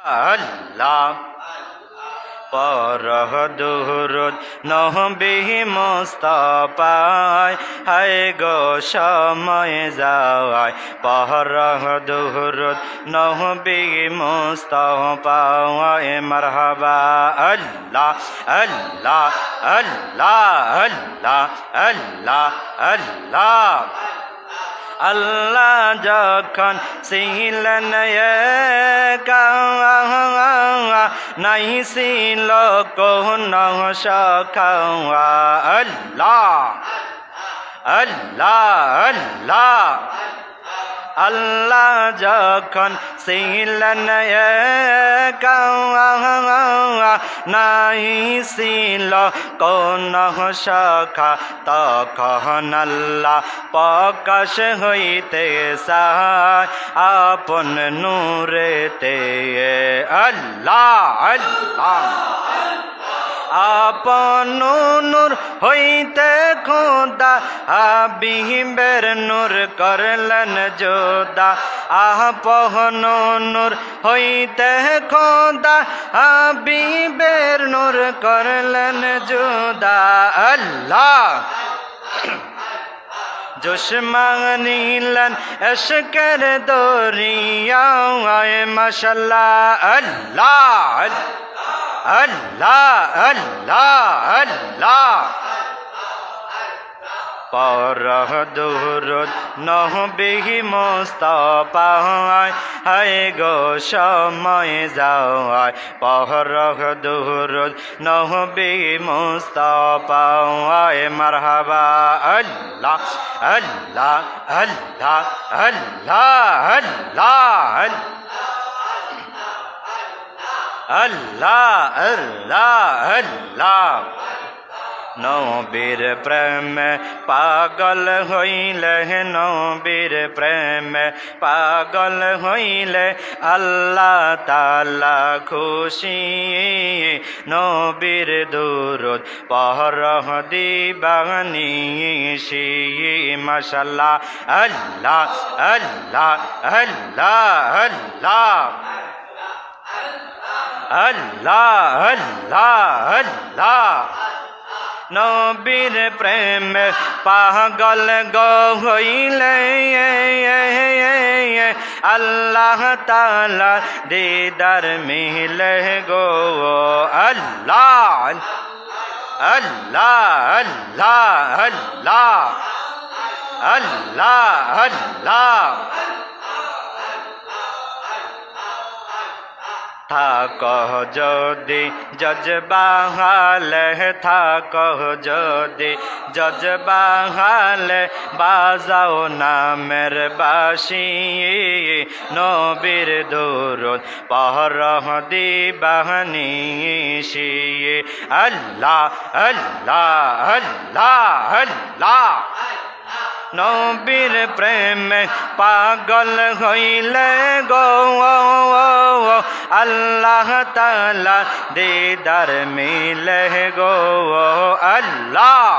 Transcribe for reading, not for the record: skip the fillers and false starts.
আল্লাহ পরহ দুরুদ নবী মুস্তাফায় হায় গো সময় যায় পরহ দুরুদ নবী মুস্তাফায় মারহাবা আল্লাহ আল্লাহ আল্লাহ আল্লাহ আল্লাহ আল্লাহ আল্লাহ যখন ছিলেন একা নাই ছিল কোনো সখা আল্লাহ আল্লাহ আল্লাহ আল্লাহ যখন ছিলেন একা নাই ছিল কোনো সখা তখন আল্লাহ প্রকাশ হইতে চায় আপন নূরেতে আল্লাহ আল্লাহ আপন নূর হইতে খোদা হাবিবের নূর করলেন জোদা আপন নূর হইতে খোদা হাবিবের নূর করলেন জোদা আল্লাহ জোশমানিলেন এশকের দরিয়ায় মাশাআল্লাহ আল্লাহ আল্লাহ আল্লাহ আল্লাহ পরহ দুরুদ নবী মুস্তাফায় হায় গো সময় যায় পরহ দুরুদ নবী মুস্তাফায় মারহাবা আল্লাহ আল্লাহ আল্লাহ আল্লাহ আল্লাহ আল্লাহ আল্লাহ আল্লাহ নবীর প্রেমে পাগল হইলে নবীর প্রেমে পাগল হইলে আল্লাহ তাআলা খুশি নবীর দুরুদ পরহ দিবানিশি মাশাআল্লাহ আল্লাহ আল্লাহ আল্লাহ আল্লাহ আল্লাহ আল্লাহ আল্লাহ নবীর প্রেম পাগল গো হইলে আল্লাহ তাআলা দিদার মিলে গো আল্লাহ আল্লাহ আল্লাহ আল্লাহ আল্লাহ আল্লাহ থাকো যদি জজবাহালে থাকো যদি জজবাহালে বাজাও নামের বাঁশি নবীর দুরুদ পরহ দিবানিশি আল্লাহ আল্লাহ আল্লাহ আল্লাহ নবীর প্রেমে পাগল হইলে গো আল্লাহ তাআলা দিদার মিলে গো আল্লাহ।